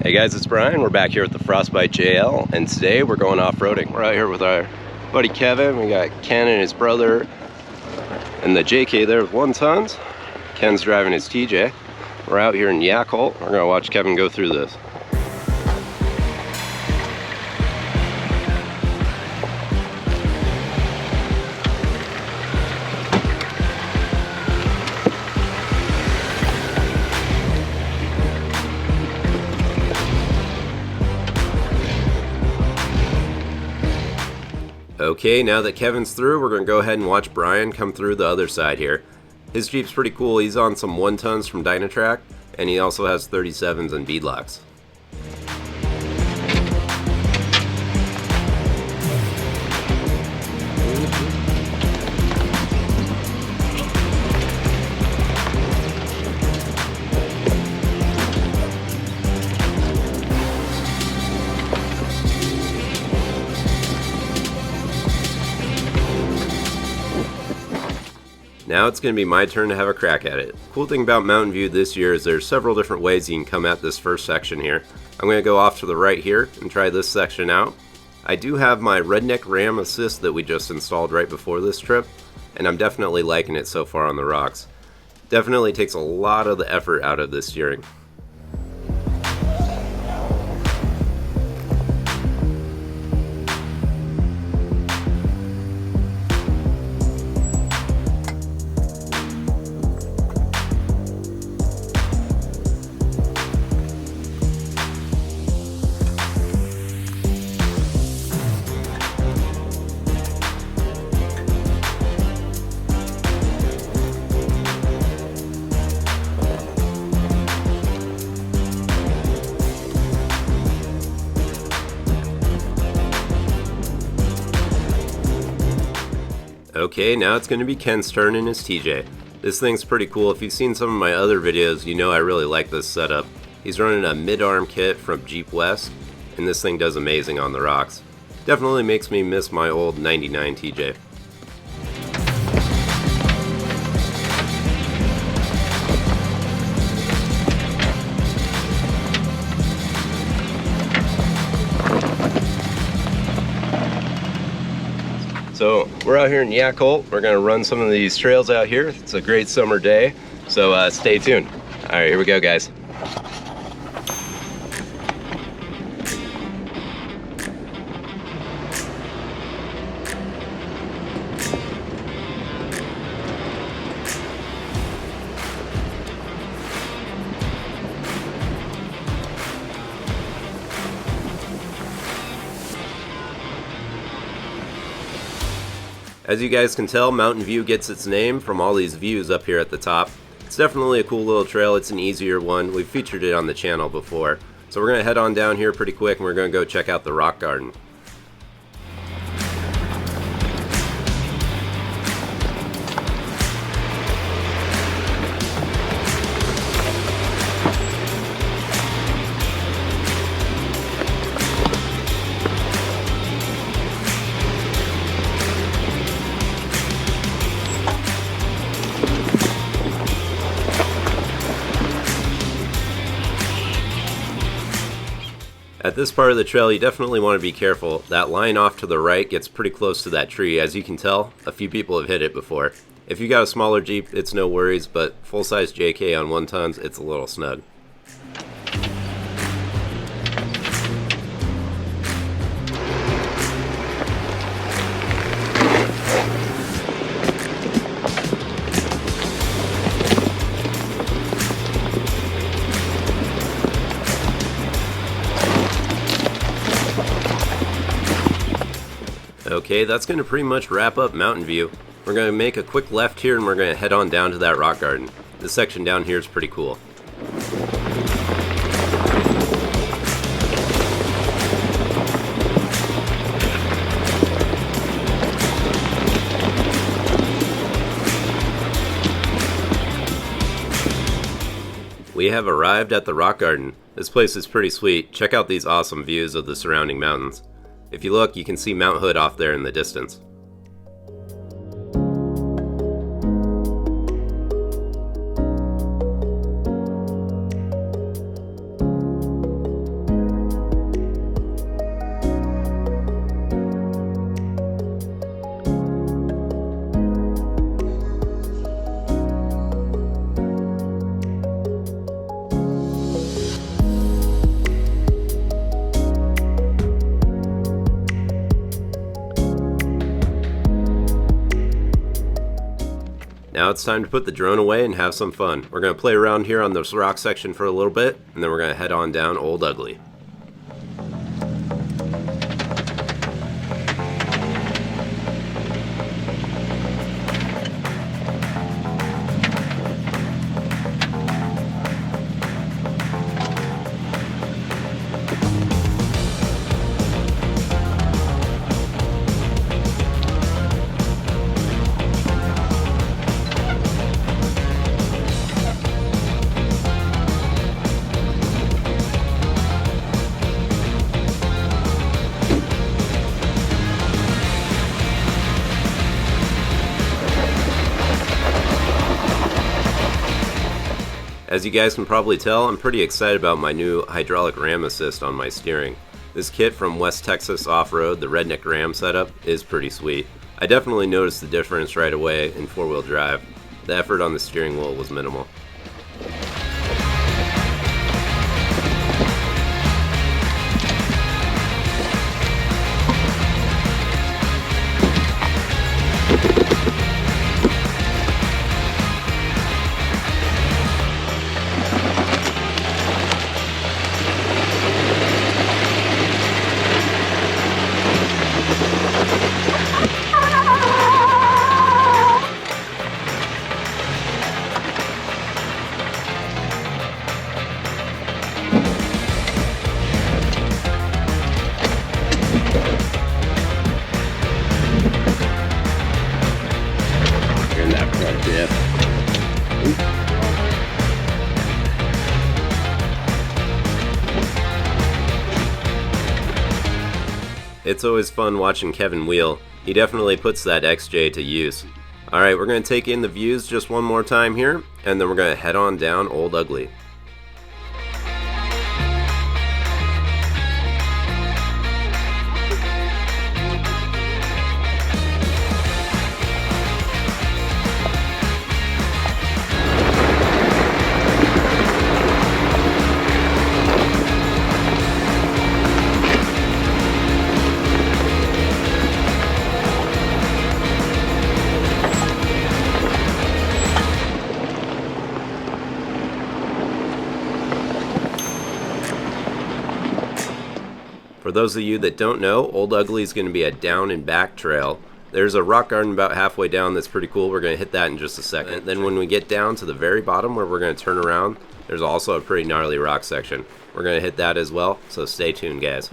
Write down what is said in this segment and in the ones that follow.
Hey guys, it's Brian. We're back here with the Frostbite JL, and today we're going off-roading. We're out here with our buddy Kevin. We got Ken and his brother, and the JK there with 1 tons. Ken's driving his TJ. We're out here in Yakult. We're gonna watch Kevin go through this. Okay, now that Kevin's through, we're going to go ahead and watch Brian come through the other side here. His Jeep's pretty cool. He's on some 1 tons from Dynatrac, and he also has 37s and beadlocks. Now it's going to be my turn to have a crack at it. Cool thing about Mountain View this year is there's several different ways you can come at this first section here. I'm going to go off to the right here and try this section out. I do have my Redneck Ram Assist that we just installed right before this trip, and I'm definitely liking it so far on the rocks. Definitely takes a lot of the effort out of this steering. Okay, now it's going to be Ken's turn in his TJ. This thing's pretty cool. If you've seen some of my other videos, you know I really like this setup. He's running a mid-arm kit from Jeep West, and this thing does amazing on the rocks. Definitely makes me miss my old 99 TJ. So we're out here in Yakult. We're gonna run some of these trails out here. It's a great summer day, so stay tuned. All right, here we go, guys. As you guys can tell, Mountain View gets its name from all these views up here at the top. It's definitely a cool little trail. It's an easier one. We've featured it on the channel before. So we're going to head on down here pretty quick and we're going to go check out the rock garden. At this part of the trail, you definitely want to be careful. That line off to the right gets pretty close to that tree. As you can tell, a few people have hit it before. If you got a smaller Jeep, it's no worries, but full-size JK on 1 tons, it's a little snug. Okay, that's going to pretty much wrap up Mountain View. We're going to make a quick left here and we're going to head on down to that rock garden. This section down here is pretty cool. We have arrived at the rock garden. This place is pretty sweet. Check out these awesome views of the surrounding mountains. If you look, you can see Mount Hood off there in the distance. Now it's time to put the drone away and have some fun. We're going to play around here on this rock section for a little bit, and then we're going to head on down Old Ugly. As you guys can probably tell, I'm pretty excited about my new hydraulic ram assist on my steering. This kit from West Texas Off-Road, the Redneck Ram setup, is pretty sweet. I definitely noticed the difference right away in four-wheel drive. The effort on the steering wheel was minimal. It's always fun watching Kevin wheel. He definitely puts that XJ to use. Alright, we're going to take in the views just one more time here, and then we're going to head on down Old Ugly. For those of you that don't know, Old Ugly is going to be a down and back trail. There's a rock garden about halfway down that's pretty cool. We're going to hit that in just a second. And then when we get down to the very bottom where we're going to turn around, there's also a pretty gnarly rock section. We're going to hit that as well, so stay tuned, guys.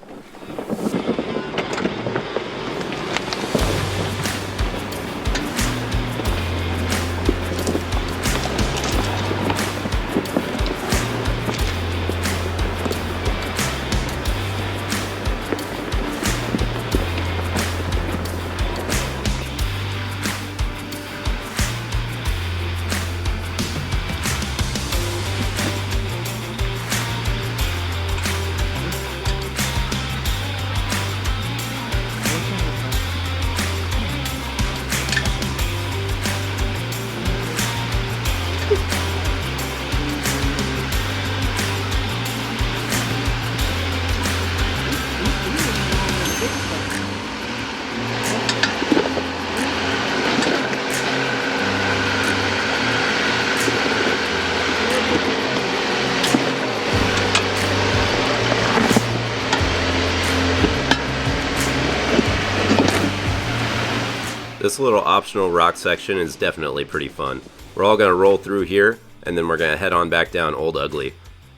This little optional rock section is definitely pretty fun. We're all going to roll through here, and then we're going to head on back down Old Ugly.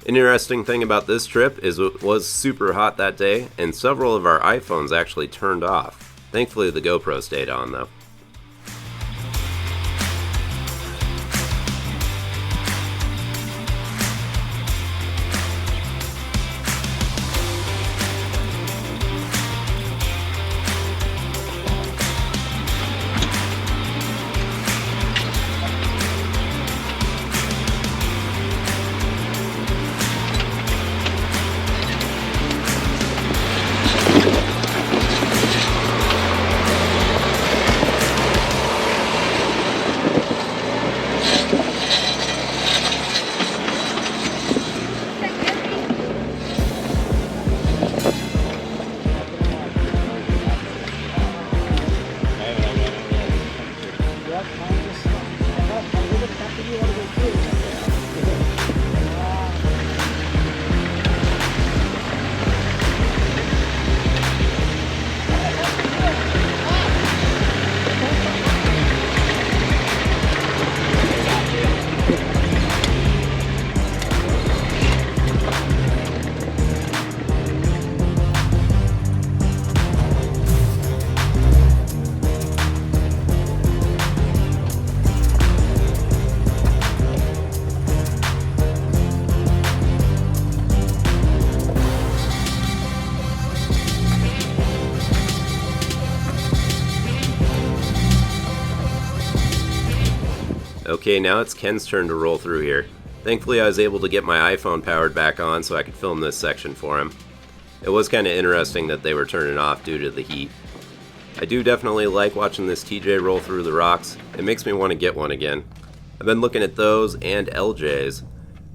An interesting thing about this trip is it was super hot that day, and several of our iPhones actually turned off. Thankfully the GoPro stayed on though. Okay, now it's Ken's turn to roll through here. Thankfully I was able to get my iPhone powered back on so I could film this section for him. It was kind of interesting that they were turning off due to the heat. I do definitely like watching this TJ roll through the rocks. It makes me want to get one again. I've been looking at those and LJs.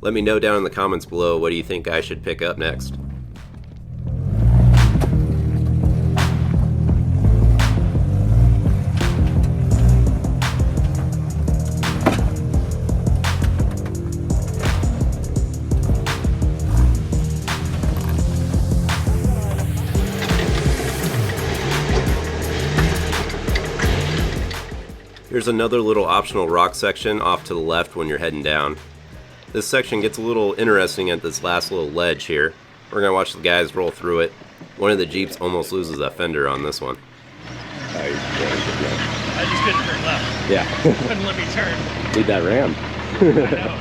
Let me know down in the comments below what do you think I should pick up next. Here's another little optional rock section off to the left when you're heading down. This section gets a little interesting at this last little ledge here. We're going to watch the guys roll through it. One of the Jeeps almost loses a fender on this one. I just couldn't turn left. Yeah. Couldn't let me turn. Need that ram. I know.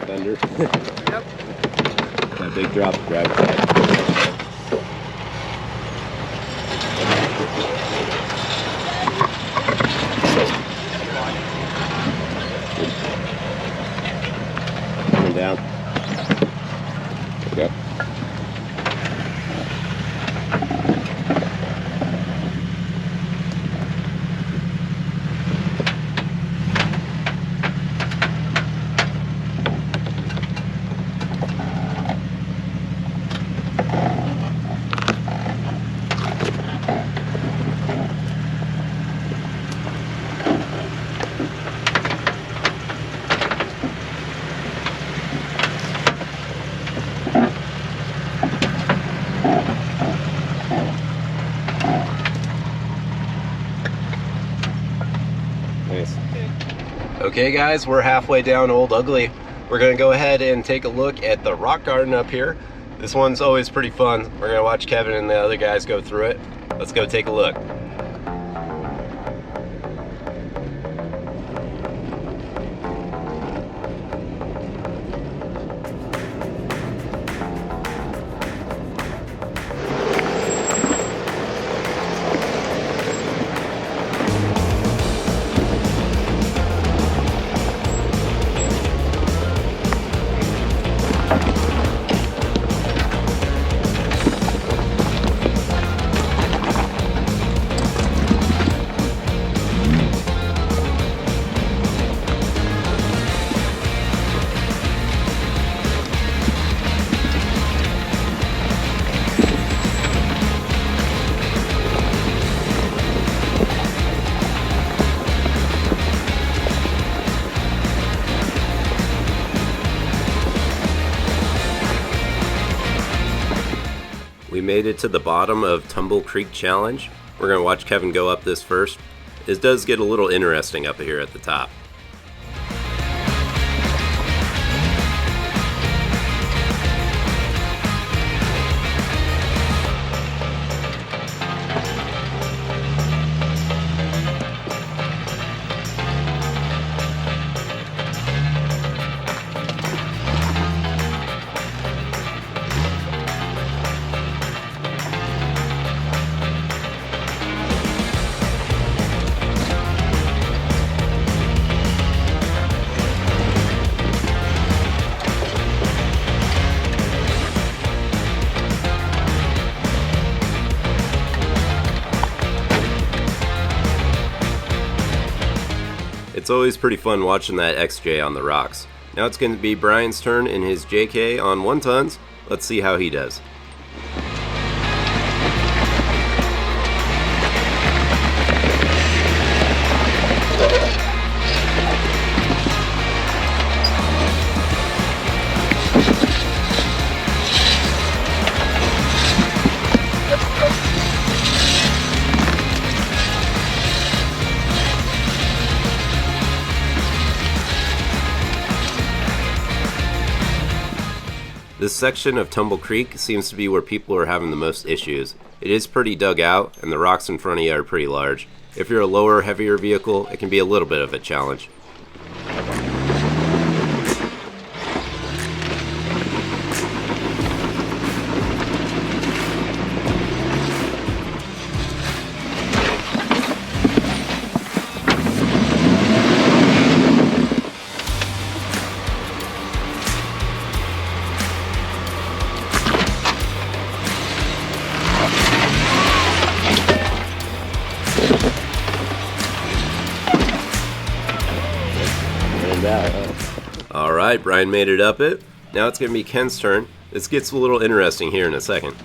There we go. Yep. That big drop grab side. Coming down. There we go. Okay guys, we're halfway down Old Ugly. We're going to go ahead and take a look at the rock garden up here. This one's always pretty fun. We're going to watch Kevin and the other guys go through it. Let's go take a look. We made it to the bottom of Tumble Creek Challenge. We're going to watch Kevin go up this first. It does get a little interesting up here at the top. It's always pretty fun watching that XJ on the rocks. Now it's going to be Brian's turn in his JK on 1 tons. Let's see how he does. This section of Tumble Creek seems to be where people are having the most issues. It is pretty dug out, and the rocks in front of you are pretty large. If you're a lower, heavier vehicle, it can be a little bit of a challenge. Alright, Brian made it up it. Now it's going to be Ken's turn. This gets a little interesting here in a second.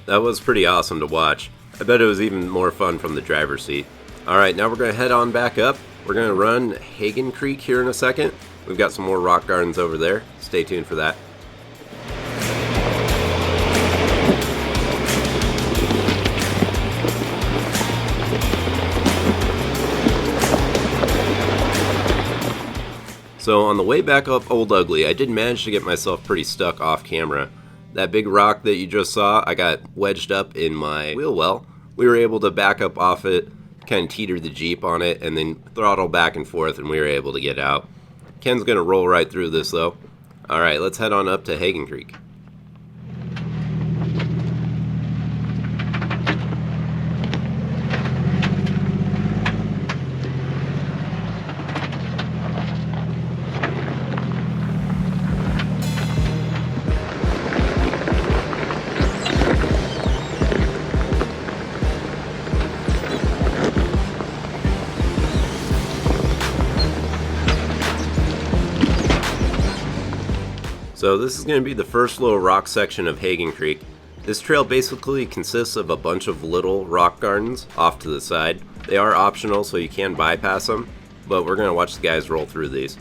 That was pretty awesome to watch. I bet it was even more fun from the driver's seat. Alright, now we're going to head on back up. We're going to run Hagen Creek here in a second. We've got some more rock gardens over there. Stay tuned for that. So on the way back up Old Ugly, I did manage to get myself pretty stuck off camera. That big rock that you just saw, I got wedged up in my wheel well. We were able to back up off it, kind of teeter the Jeep on it, and then throttle back and forth, and we were able to get out. Ken's going to roll right through this though. Alright, let's head on up to Hagen Creek. So this is going to be the first little rock section of Hagen Creek. This trail basically consists of a bunch of little rock gardens off to the side. They are optional, so you can bypass them, but we're going to watch the guys roll through these.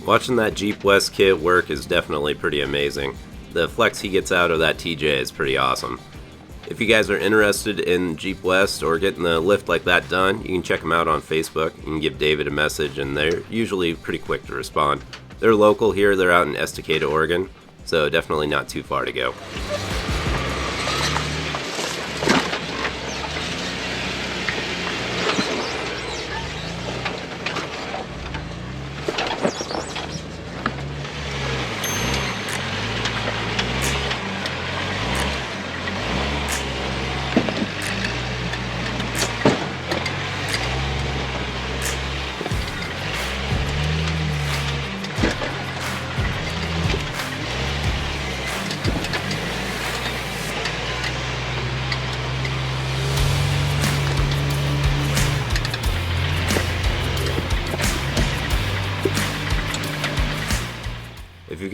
Watching that Jeep West kit work is definitely pretty amazing. The flex he gets out of that TJ is pretty awesome. If you guys are interested in Jeep West or getting the lift like that done, you can check them out on Facebook. You can give David a message and they're usually pretty quick to respond. They're local here, they're out in Estacada, Oregon, so definitely not too far to go.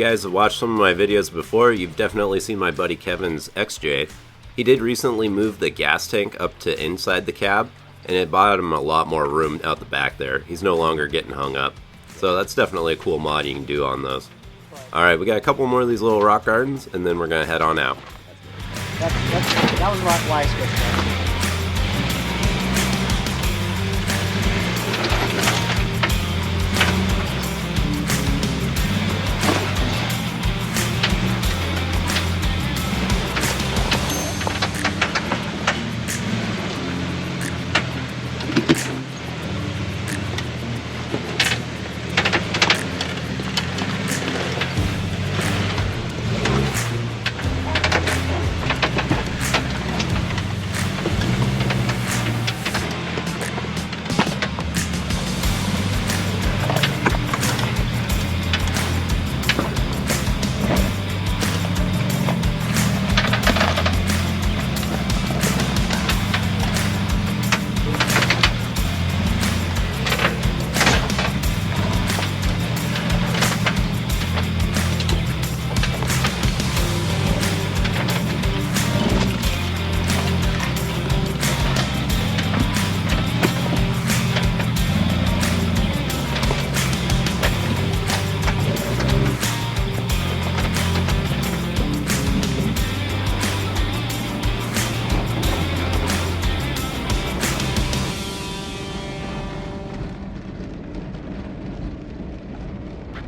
guys have watched some of my videos before, you've definitely seen my buddy Kevin's XJ. He did recently move the gas tank up to inside the cab, and it bought him a lot more room out the back there. He's no longer getting hung up. So that's definitely a cool mod you can do on those. Alright, we got a couple more of these little rock gardens, and then we're going to head on out. That was why I switched that.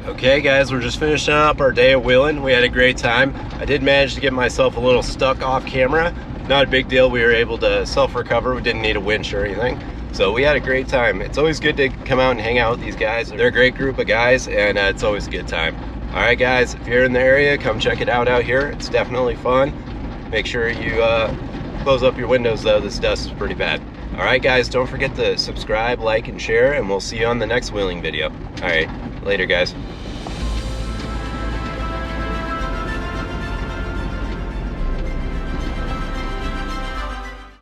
Okay guys, we're just finishing up our day of wheeling. We had a great time. I did manage to get myself a little stuck off camera. Not a big deal, we were able to self-recover. We didn't need a winch or anything. So we had a great time. It's always good to come out and hang out with these guys. They're a great group of guys, and it's always a good time. All right guys, if you're in the area, come check it out here. It's definitely fun. Make sure you close up your windows though, this dust is pretty bad. All right guys, don't forget to subscribe, like, and share, and we'll see you on the next wheeling video. All right, later guys.